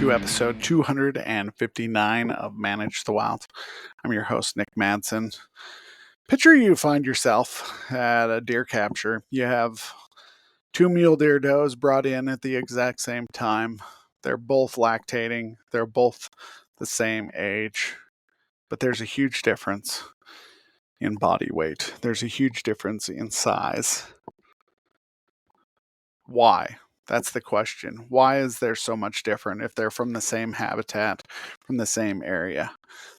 to episode 259 of Manage the Wild. I'm your host, Nick Madsen. Picture you find yourself at a deer capture. You have two mule deer does brought in at the exact same time. They're both lactating. They're both the same age. But there's a huge difference in body weight. There's a huge difference in size. Why? That's the question. Why is there so much different if they're from the same habitat, from the same area?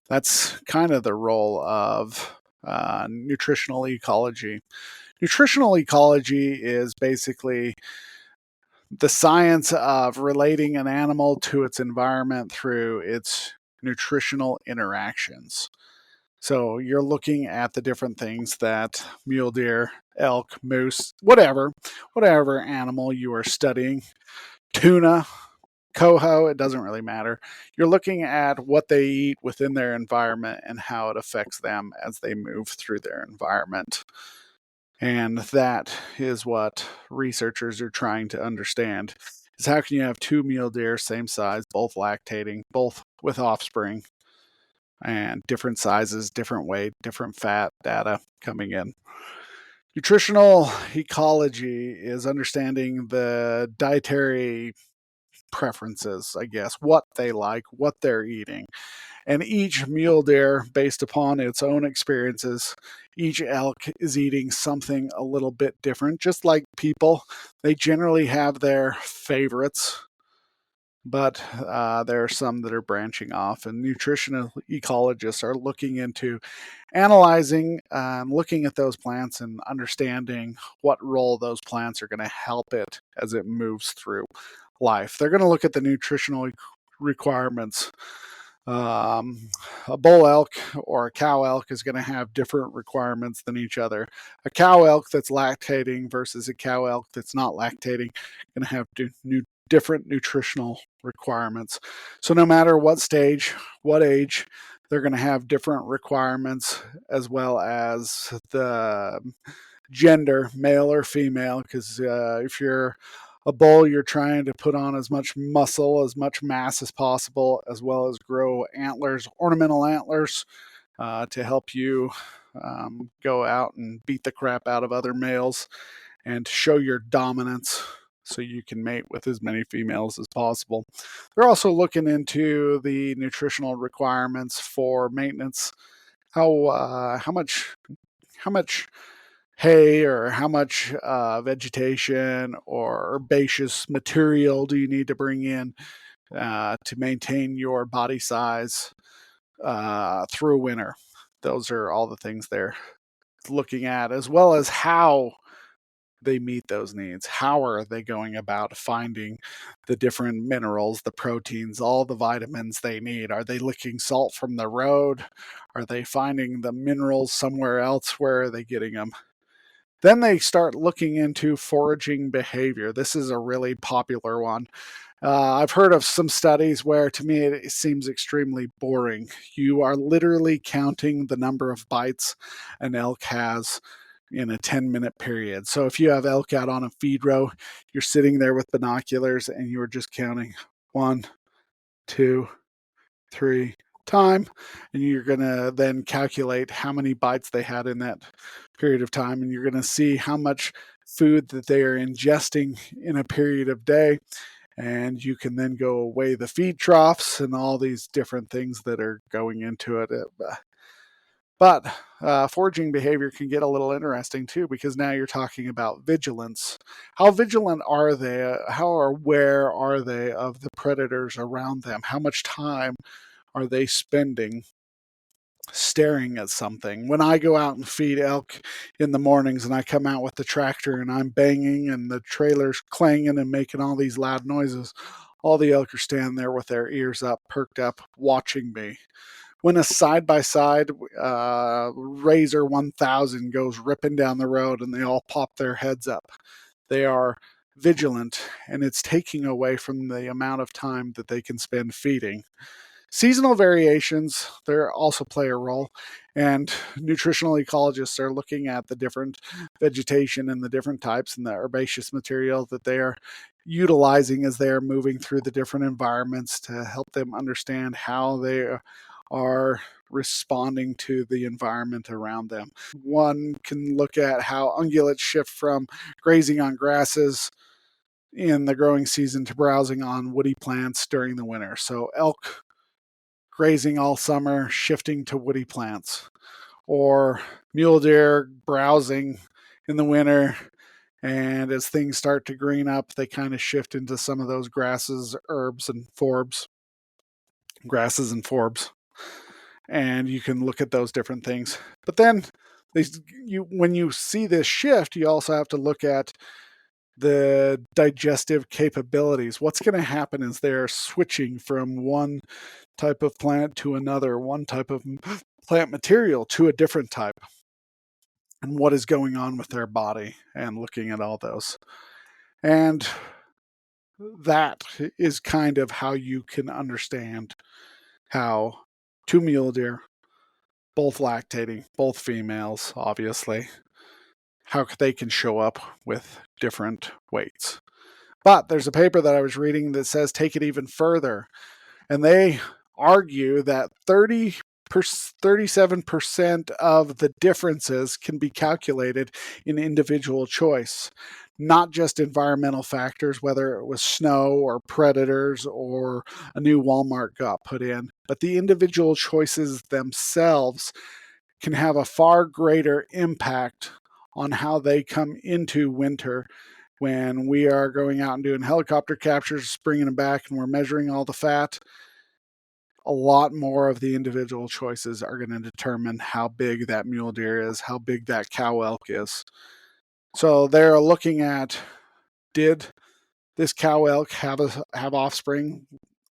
That's kind of the role of nutritional ecology. Nutritional ecology is basically the science of relating an animal to its environment through its nutritional interactions. So you're looking at the different things that mule deer, elk, moose, whatever animal you are studying, tuna, coho, it doesn't really matter. You're looking at what they eat within their environment and how it affects them as they move through their environment. And that is what researchers are trying to understand, is how can you have two mule deer, same size, both lactating, both with offspring, and different sizes, different weight, different fat data coming in. Nutritional ecology is understanding the dietary preferences, I guess, what they like, what they're eating. And each mule deer, based upon its own experiences, each elk is eating something a little bit different. Just like people, they generally have their favorites, but there are some that are branching off, and nutritional ecologists are looking into analyzing, looking at those plants and understanding what role those plants are going to help it as it moves through life. They're going to look at the nutritional requirements. A bull elk or a cow elk is going to have different requirements than each other. A cow elk that's lactating versus a cow elk that's not lactating going to have different nutritional requirements. So no matter what stage, what age, they're going to have different requirements, as well as the gender, male or female, because if you're a bull, you're trying to put on as much muscle, as much mass as possible, as well as grow antlers, ornamental antlers, to help you go out and beat the crap out of other males and show your dominance so you can mate with as many females as possible. They're also looking into the nutritional requirements for maintenance. How much hay or how much vegetation or herbaceous material do you need to bring in to maintain your body size through winter? Those are all the things they're looking at, as well as how they meet those needs. How are they going about finding the different minerals, the proteins, all the vitamins they need? Are they licking salt from the road? Are they finding the minerals somewhere else? Where are they getting them? Then they start looking into foraging behavior. This is a really popular one. I've heard of some studies where, to me, it seems extremely boring. You are literally counting the number of bites an elk has in a 10-minute period. So if you have elk out on a feed row, you're sitting there with binoculars and you're just counting 1, 2, 3, time, and you're going to then calculate how many bites they had in that period of time, and you're going to see how much food that they are ingesting in a period of day, and you can then go weigh the feed troughs and all these different things that are going into it. But foraging behavior can get a little interesting too, because now you're talking about vigilance. How vigilant are they? How aware are they of the predators around them? How much time are they spending staring at something? When I go out and feed elk in the mornings and I come out with the tractor and I'm banging and the trailer's clanging and making all these loud noises, all the elk are standing there with their ears up, perked up, watching me. When a side-by-side Razor 1000 goes ripping down the road and they all pop their heads up, they are vigilant, and it's taking away from the amount of time that they can spend feeding. Seasonal variations, they also play a role, and nutritional ecologists are looking at the different vegetation and the different types and the herbaceous material that they are utilizing as they are moving through the different environments to help them understand how they are responding to the environment around them. One can look at how ungulates shift from grazing on grasses in the growing season to browsing on woody plants during the winter. So elk grazing all summer, shifting to woody plants, or mule deer browsing in the winter. And as things start to green up, they kind of shift into some of those grasses, herbs, and forbs, grasses and forbs. And you can look at those different things. But then when you see this shift, you also have to look at the digestive capabilities. What's going to happen is they're switching from one type of plant to another, one type of plant material to a different type, and what is going on with their body, and looking at all those. And that is kind of how you can understand how two mule deer, both lactating, both females, obviously, how they can show up with different weights. But there's a paper that I was reading that says take it even further. And they argue that 37% of the differences can be calculated in individual choice, not just environmental factors, whether it was snow or predators or a new Walmart got put in, but the individual choices themselves can have a far greater impact on how they come into winter. When we are going out and doing helicopter captures, bringing them back, and we're measuring all the fat, a lot more of the individual choices are going to determine how big that mule deer is, how big that cow elk is. So they're looking at, did this cow elk have offspring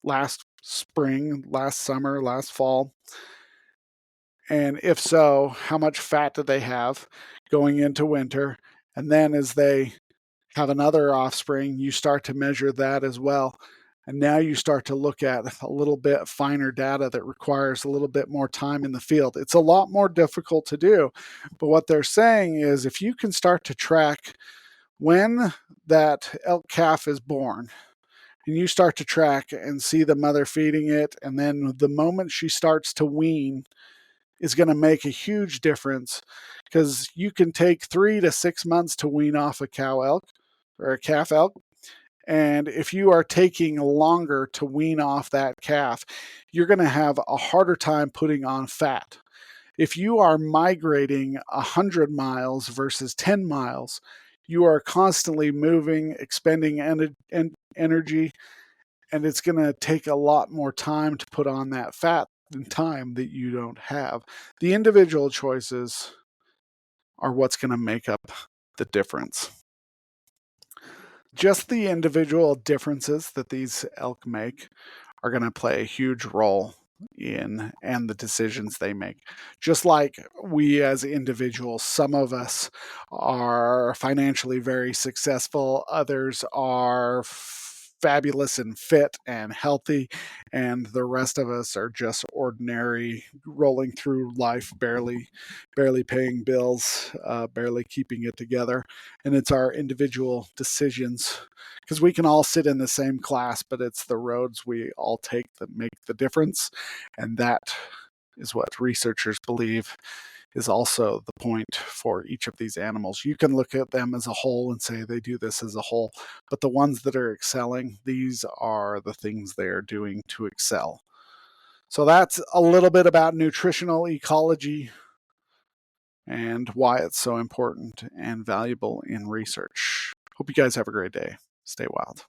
last spring, last summer, last fall? And if so, how much fat did they have going into winter? And then as they have another offspring, you start to measure that as well. And now you start to look at a little bit finer data that requires a little bit more time in the field. It's a lot more difficult to do. But what they're saying is if you can start to track when that elk calf is born, and you start to track and see the mother feeding it, and then the moment she starts to wean is going to make a huge difference, because you can take 3 to 6 months to wean off a cow elk or a calf elk. And if you are taking longer to wean off that calf, you're going to have a harder time putting on fat. If you are migrating 100 miles versus 10 miles, you are constantly moving, expending energy, and it's going to take a lot more time to put on that fat and time that you don't have. The individual choices are what's going to make up the difference. Just the individual differences that these elk make are going to play a huge role in and the decisions they make. Just like we as individuals, some of us are financially very successful, others are fabulous and fit and healthy, and the rest of us are just ordinary, rolling through life, barely paying bills, barely keeping it together. And it's our individual decisions, because we can all sit in the same class, but it's the roads we all take that make the difference. And that is what researchers believe is also the point for each of these animals. You can look at them as a whole and say they do this as a whole, but the ones that are excelling, these are the things they are doing to excel. So that's a little bit about nutritional ecology and why it's so important and valuable in research. Hope you guys have a great day. Stay wild.